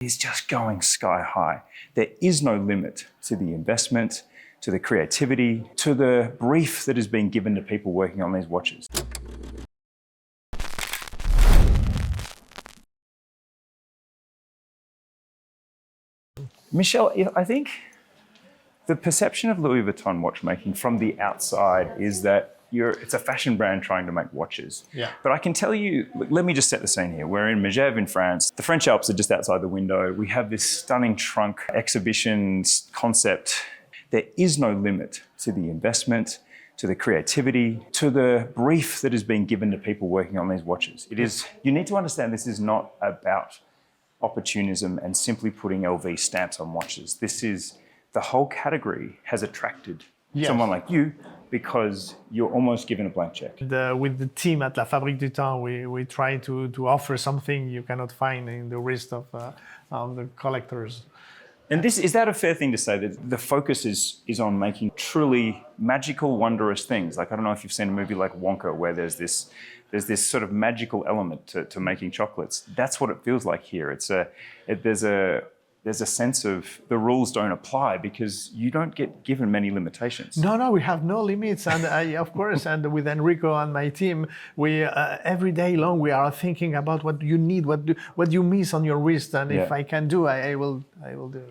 is just going sky high. There is no limit to the investment, to the creativity, to the brief that is being given to people working on these watches. Michelle, I think the perception of Louis Vuitton watchmaking from the outside is that it's a fashion brand trying to make watches. Yeah. But I can tell you, let me just set the scene here. We're in Megève in France. The French Alps are just outside the window. We have this stunning trunk exhibition concept. There is no limit to the investment, to the creativity, to the brief that is being given to people working on these watches. You need to understand this is not about opportunism and simply putting LV stamps on watches. The whole category has attracted someone like you because you're almost given a blank check. With the team at La Fabrique du Temps, we try to offer something you cannot find in the rest of the collectors. And is that a fair thing to say, that the focus is on making truly magical, wondrous things? Like, I don't know if you've seen a movie like Wonka, where there's this sort of magical element to making chocolates. That's what it feels like here. There's a sense of the rules don't apply because you don't get given many limitations. No, we have no limits. And of course, and with Enrico and my team, we every day long, we are thinking about what you need, what you miss on your wrist. And if I can do, I will do.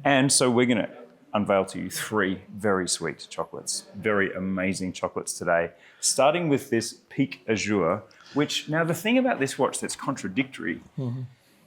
And so we're going to unveil to you 3 very sweet chocolates, very amazing chocolates today, starting with this Pique Azur, which now the thing about this watch that's contradictory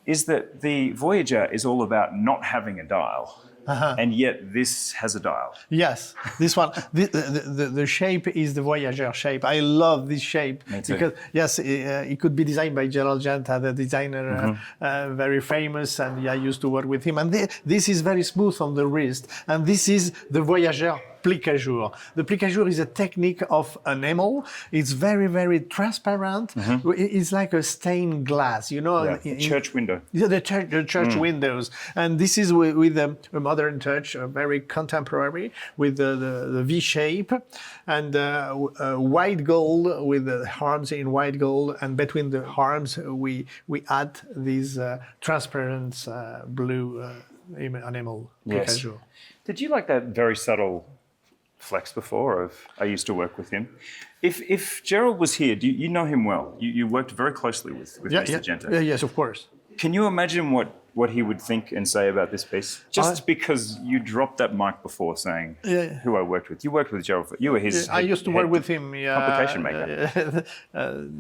is that the Voyager is all about not having a dial, and yet this has a dial. Yes, this one, the shape is the Voyager shape. I love this shape. Me too. Because yes, it could be designed by Gerald Genta, the designer, very famous, and I used to work with him. And this is very smooth on the wrist, and this is the Voyager Plique Azur. The Plique Azur is a technique of enamel. It's very, very transparent. It's like a stained glass, you know. Yeah, church window. Yeah, the church windows. And this is with a modern touch, very contemporary, with the V shape and white gold with the arms in white gold. And between the arms, we add these transparent blue enamel Plique Azur. Did you like that very subtle flex before I used to work with him? If Gerald was here, you know him well. You worked very closely with Mr. Genta. Yes, of course. Can you imagine what he would think and say about this piece? Just because you dropped that mic before saying who I worked with. You worked with Gerald. You were his I used to work with him publication maker.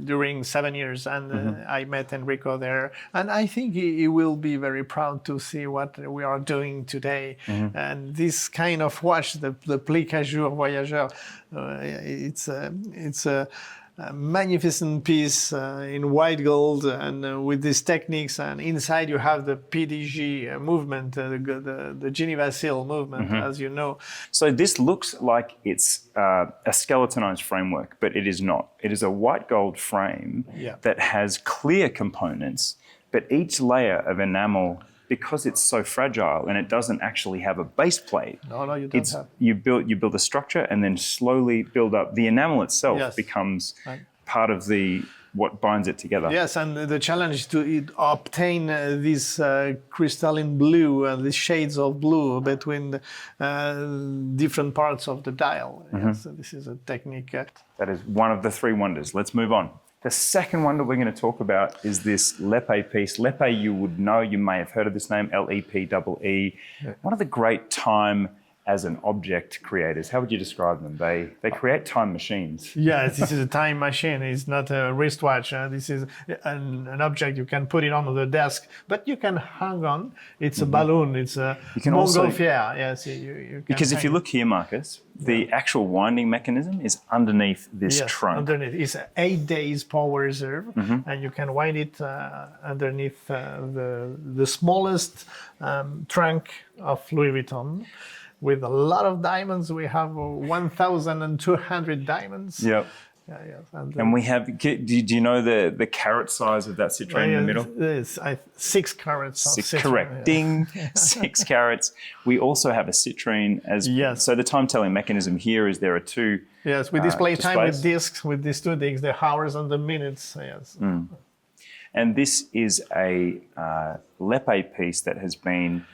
During 7 years, and I met Enrico there. And I think he will be very proud to see what we are doing today. And this kind of watch, the Plique Azur Voyager, it's a magnificent piece in white gold and with these techniques, and inside you have the PDG movement, the Geneva Seal movement, as you know. So this looks like it's a skeletonized framework, but it is not. It is a white gold frame that has clear components, but each layer of enamel, because it's so fragile and it doesn't actually have a base plate. No, you don't have. You build a structure and then slowly build up. The enamel itself becomes part of what binds it together. Yes, and the challenge is to obtain this crystalline blue, these shades of blue between the different parts of the dial. Yes, so this is a technique. That is one of the 3 wonders. Let's move on. The second wonder we're going to talk about is this Lepe piece. Lepe, you would know, you may have heard of this name, L-E-P-E-E. One of the great time as an object creators. How would you describe them? They create time machines. Yes, this is a time machine. It's not a wristwatch. This is an object. You can put it on the desk, but you can hang on. It's a balloon. It's a montgolfière. Yes, you can. Because if you look here, Marcus, the actual winding mechanism is underneath this trunk. Underneath. It's 8 days power reserve, and you can wind it underneath the smallest trunk of Louis Vuitton. With a lot of diamonds, we have 1,200 diamonds. Yep. And we have, do you know the carat size of that citrine in the middle? It's 6 carats. 6, correct. Ding, 6 carats. We also have a citrine as, so the time telling mechanism here is there are 2 Yes, we display time with discs, with these 2 discs, the hours and the minutes, yes. And this is a Lepe piece that has been,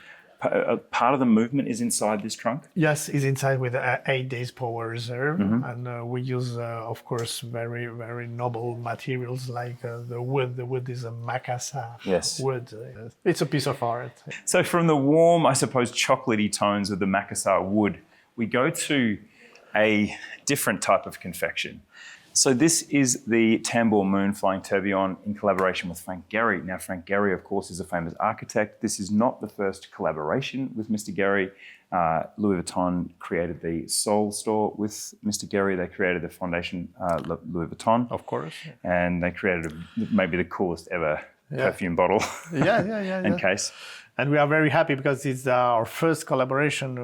part of the movement is inside this trunk? Yes, it's inside with 8 days power reserve. And we use, of course, very, very noble materials like the wood. The wood is a macassar wood. It's a piece of art. So from the warm, I suppose, chocolatey tones of the macassar wood, we go to a different type of confection. So this is the Tambour Moon Flying Tourbillon in collaboration with Frank Gehry. Now, Frank Gehry, of course, is a famous architect. This is not the first collaboration with Mr. Gehry. Louis Vuitton created the Seoul store with Mr. Gehry. They created the Foundation Louis Vuitton. Of course. And they created maybe the coolest ever perfume bottle and case. And we are very happy because it's our first collaboration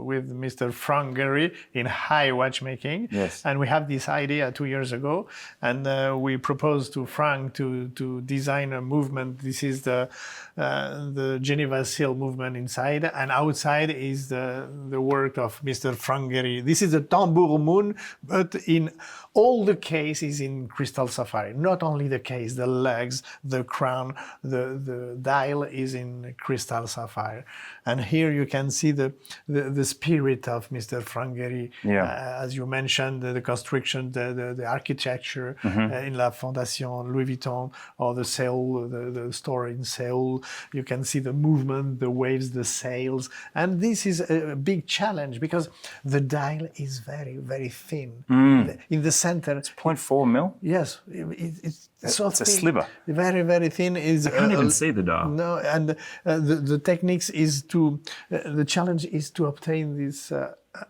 with Mr. Frank Gehry in high watchmaking. Yes. And we have this idea 2 years ago, and we proposed to Frank to design a movement. This is the Geneva seal movement inside, and outside is the work of Mr. Frank Gehry. This is the Tambour Moon, but in all the case is in crystal sapphire. Not only the case, the legs, the crown, the dial is in crystal sapphire. And here you can see the spirit of Mr. Frank Gehry. As you mentioned, the construction, the architecture in La Fondation Louis Vuitton, or the Seoul, the store in Seoul. You can see the movement, the waves, the sails. And this is a big challenge because the dial is very, very thin. In the center. It's 0.4 mil? Yes. It's so it's thin. A sliver. Very, very thin. I can't even see the dial. No, and the techniques is the challenge is to obtain this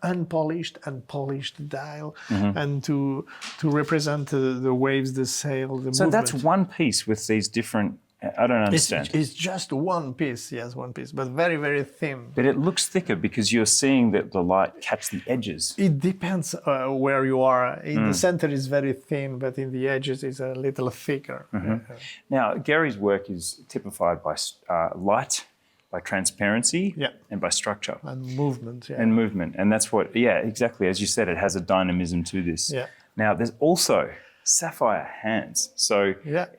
unpolished and polished dial and to represent the waves, the sail, the movement. So that's one piece with these different, I don't understand. It's just one piece, yes, one piece, but very, very thin. But it looks thicker because you're seeing that the light catch the edges. It depends where you are. In the center is very thin, but in the edges it's a little thicker. Now, Gehry's work is typified by light, by transparency, and by structure. And movement, And movement. And that's what, exactly. As you said, it has a dynamism to this. Now, there's also sapphire hands. So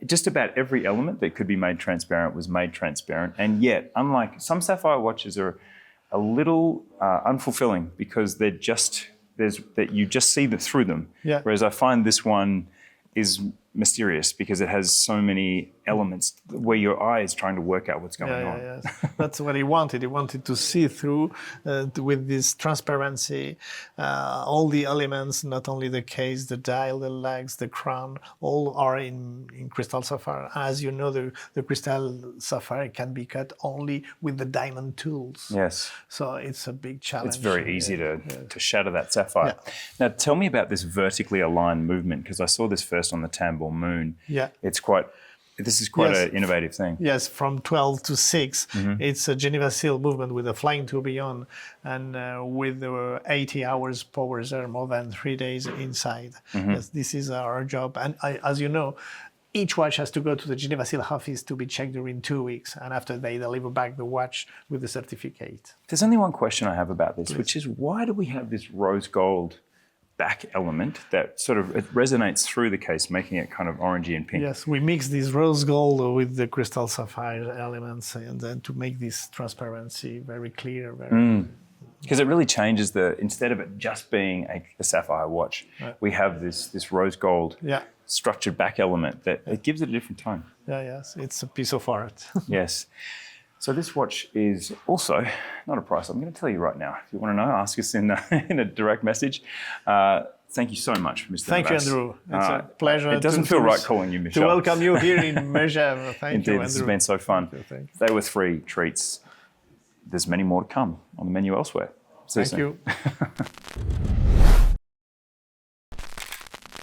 just about every element that could be made transparent was made transparent. And yet, unlike some sapphire watches are a little unfulfilling because they're just, that you just see through them. Whereas I find this one is mysterious because it has so many elements where your eye is trying to work out what's going on. Yes. That's what he wanted. He wanted to see through with this transparency, all the elements, not only the case, the dial, the legs, the crown, all are in crystal sapphire. As you know, the crystal sapphire can be cut only with the diamond tools. Yes. So it's a big challenge. It's very easy to shatter that sapphire. Now, tell me about this vertically aligned movement, because I saw this first on the Tambour Moon. This is quite an innovative thing. Yes, from 12 to 6. It's a Geneva seal movement with a flying tourbillon and with 80 hours power reserve, more than 3 days inside. Yes, this is our job. And as you know, each watch has to go to the Geneva seal office to be checked during 2 weeks. And after they deliver back the watch with the certificate. There's only one question I have about this, which is why do we have this rose gold back element that sort of it resonates through the case, making it kind of orangey and pink? Yes, we mix this rose gold with the crystal sapphire elements, and then to make this transparency very clear. Because it really changes instead of it just being a sapphire watch, we have this rose gold structured back element that it gives it a different tone. Yes, it's a piece of art. Yes. So this watch is also not a price. I'm going to tell you right now. If you want to know, ask us in a direct message. Thank you so much, Mr. Thank you, Andrew. It's a pleasure. It doesn't feel right calling you Michel. To welcome you here in Megève. Thank Indeed, you, Andrew. This has been so fun. Thank you. They were 3 treats. There's many more to come on the menu elsewhere. See you soon. Thank you.